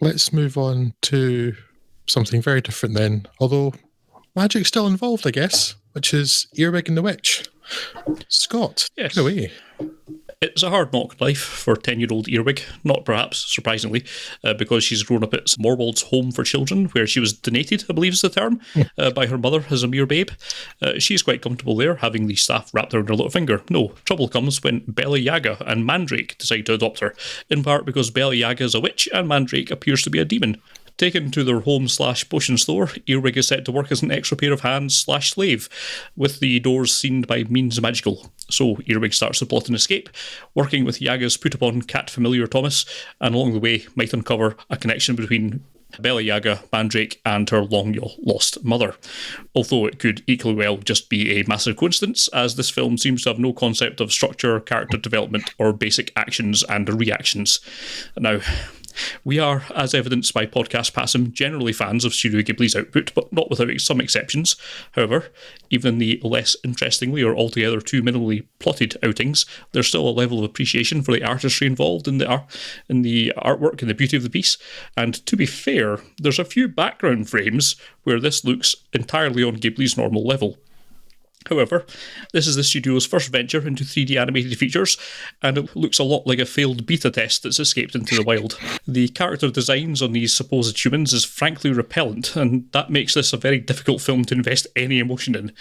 let's move on to something very different then, although magic's still involved, I guess, which is Earwig and the Witch. Scott, Yes. take it away. It's a hard knock life for 10-year-old Earwig, not perhaps surprisingly, because she's grown up at Morwald's Home for Children, where she was donated, I believe is the term, by her mother as a mere babe. She's quite comfortable there, having the staff wrapped around her little finger. No, trouble comes when Bella Yaga and Mandrake decide to adopt her, in part because Bella Yaga is a witch and Mandrake appears to be a demon. Taken to their home/potion store, Earwig is set to work as an extra pair of hands/slave, with the doors seen by means magical. So Earwig starts to plot an escape, working with Yaga's put-upon cat familiar Thomas, and along the way might uncover a connection between Bella Yaga, Mandrake, and her long-lost mother. Although it could equally well just be a massive coincidence, as this film seems to have no concept of structure, character development, or basic actions and reactions. Now, we are, as evidenced by Podcast Passum, generally fans of Studio Ghibli's output, but not without some exceptions. However, even in the less interestingly or altogether too minimally plotted outings, there's still a level of appreciation for the artistry involved in the artwork and the beauty of the piece. And to be fair, there's a few background frames where this looks entirely on Ghibli's normal level. However, this is the studio's first venture into 3D animated features, and it looks a lot like a failed beta test that's escaped into the wild. The character designs on these supposed humans is frankly repellent, and that makes this a very difficult film to invest any emotion in.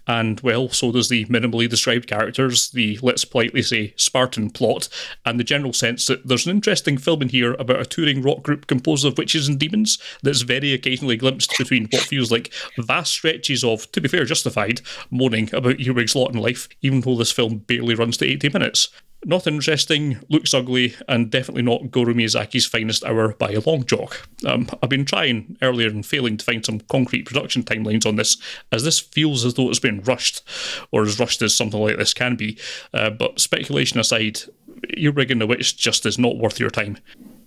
And, well, so does the minimally described characters, the, let's politely say, Spartan plot, and the general sense that there's an interesting film in here about a touring rock group composed of witches and demons that's very occasionally glimpsed between what feels like vast stretches of, to be fair, justified, moaning about Earwig's lot in life, even though this film barely runs to 80 minutes. Not interesting, looks ugly, and definitely not Goro Miyazaki's finest hour by a long chalk. I've been trying earlier and failing to find some concrete production timelines on this, as this feels as though it's been rushed, or as rushed as something like this can be. But speculation aside, Earwig and the Witch just is not worth your time.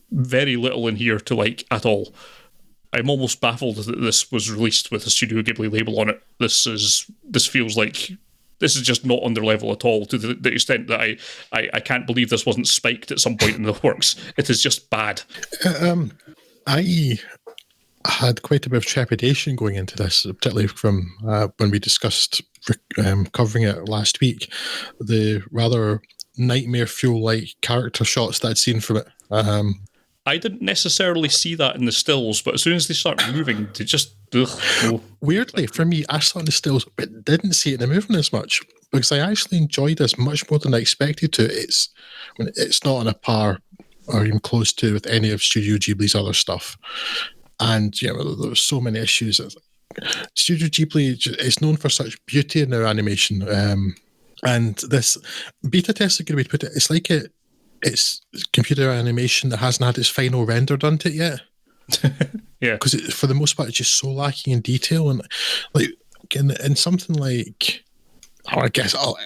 Very little in here to like at all. I'm almost baffled that this was released with a Studio Ghibli label on it. This feels like this is just not on their level at all, to the extent that I can't believe this wasn't spiked at some point in the works. It is just bad. I had quite a bit of trepidation going into this, particularly from when we discussed covering it last week. The rather nightmare fuel-like character shots that I'd seen from it. I didn't necessarily see that in the stills, but as soon as they start moving, they just... no. Weirdly, for me, I saw it in the stills, but didn't see it in the movement as much, because I actually enjoyed this much more than I expected to. It's not on a par or even close to with any of Studio Ghibli's other stuff. And, you know, there were so many issues. Studio Ghibli is known for such beauty in their animation. And this beta test, is a good way to put it, it's like it's computer animation that hasn't had its final render done to it yet. Yeah. Because for the most part, it's just so lacking in detail. And like in something like, I guess all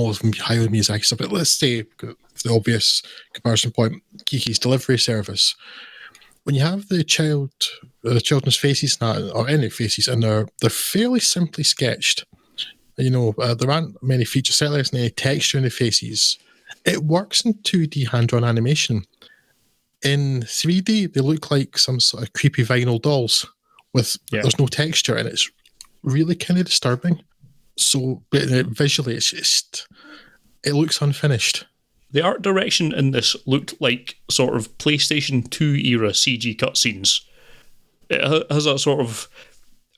of Hayao Miyazaki stuff, but let's say, the obvious comparison point, Kiki's Delivery Service. When you have the children's faces now, or any faces, and they're fairly simply sketched. You know, there aren't many features, certainly there's any texture in the faces. It works in 2D hand-drawn animation. In 3D, they look like some sort of creepy vinyl dolls there's no texture, and it's really kind of disturbing. So, but visually, it looks unfinished. The art direction in this looked like sort of PlayStation 2 era CG cutscenes. It has a sort of...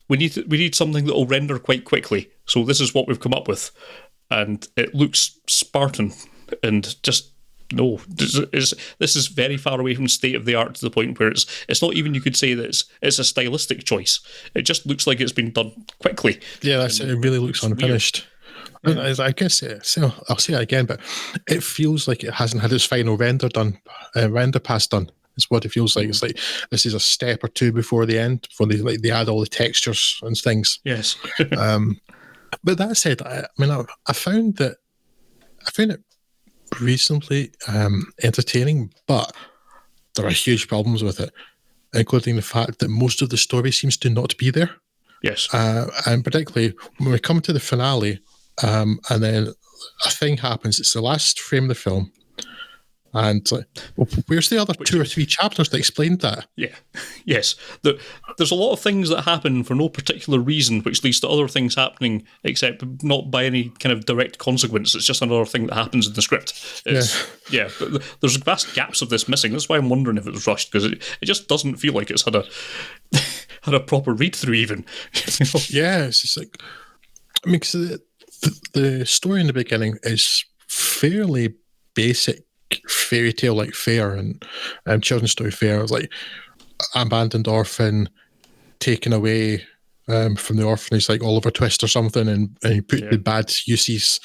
We need something that will render quite quickly, so this is what we've come up with. And it looks Spartan, and just... No, this is very far away from state of the art to the point where it's not even, you could say that it's a stylistic choice. It just looks like it's been done quickly. Yeah, it really looks unfinished. Yeah. I guess I'll say it again, but it feels like it hasn't had its final render pass done. It's what it feels like. It's like this is a step or two before the end, before they add all the textures and things. Yes. But that said, I found it reasonably entertaining, but there are huge problems with it, including the fact that most of the story seems to not be there. Yes. And particularly when we come to the finale, and then a thing happens. It's the last frame of the film And well, where's the other 2 or 3 chapters that explained that? Yeah, yes. There's a lot of things that happen for no particular reason, which leads to other things happening, except not by any kind of direct consequence. It's just another thing that happens in the script. Yeah, there's vast gaps of this missing. That's why I'm wondering if it was rushed, because it just doesn't feel like it's had a had a proper read through even. Yeah, it's just like, I mean, cause the story in the beginning is fairly basic fairy tale like fare and children's story fare. It's like abandoned orphan taken away from the orphanage, like Oliver Twist or something, and he put the bad uses.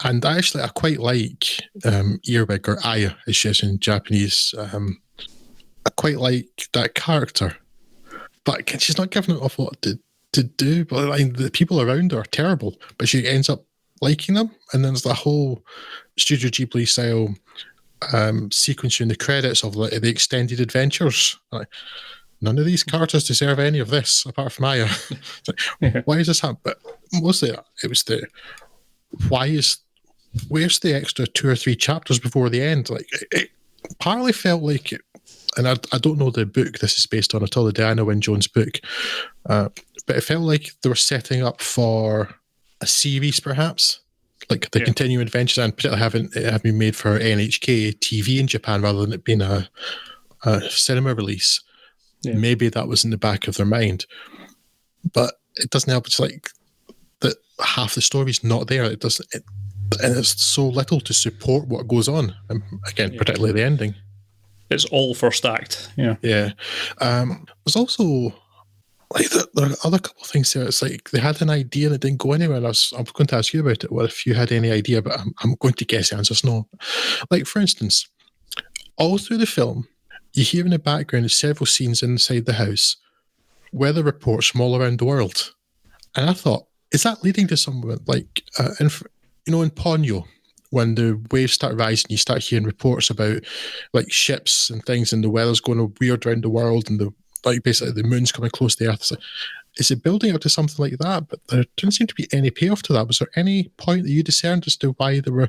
And actually, I quite like Earwig, or Aya, as she is in Japanese. I quite like that character, but she's not given enough lot to do. But I mean, the people around her are terrible, but she ends up liking them. And then there's that whole Studio Ghibli style sequence during the credits of the extended adventures. Like, none of these characters deserve any of this apart from Aya. Like, why is this happening? But mostly it was where's the extra 2 or 3 chapters before the end? Like, it partly felt like it, and I don't know the book this is based on at all, the Diana Wynne Jones book, but it felt like they were setting up for a series, perhaps, like the continuing adventures, and particularly having been made for NHK TV in Japan rather than it being a cinema release. Maybe that was in the back of their mind, but it doesn't help. It's like that half the story's not there. It doesn't, and it's so little to support what goes on. And again, particularly the ending. It's all first act. Yeah. There's also like there are other couple of things there. It's like they had an idea and it didn't go anywhere. And I'm going to ask you about it. Well, if you had any idea, but I'm going to guess the answer's no. Like, for instance, all through the film, you hear in the background of several scenes inside the house, weather reports from all around the world. And I thought, is that leading to somewhere like, in Ponyo, when the waves start rising, you start hearing reports about like ships and things, and the weather's going weird around the world, and basically the moon's coming close to the Earth. So, is it building up to something like that? But there didn't seem to be any payoff to that. Was there any point that you discerned as to why they were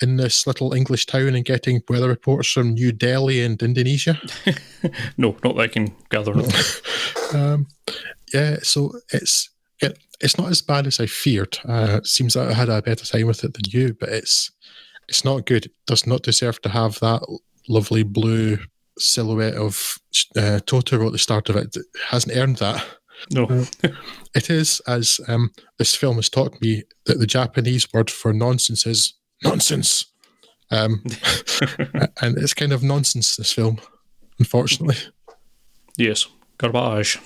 in this little English town and getting weather reports from New Delhi and Indonesia? No, not that I can gather. So it's not as bad as I feared. It seems that I had a better time with it than you, but it's not good. It does not deserve to have that lovely blue silhouette of Totoro at the start of it. It hasn't earned that. No. It is, as this film has taught me, that the Japanese word for nonsense is nonsense. And it's kind of nonsense, this film, unfortunately. Yes, garbage.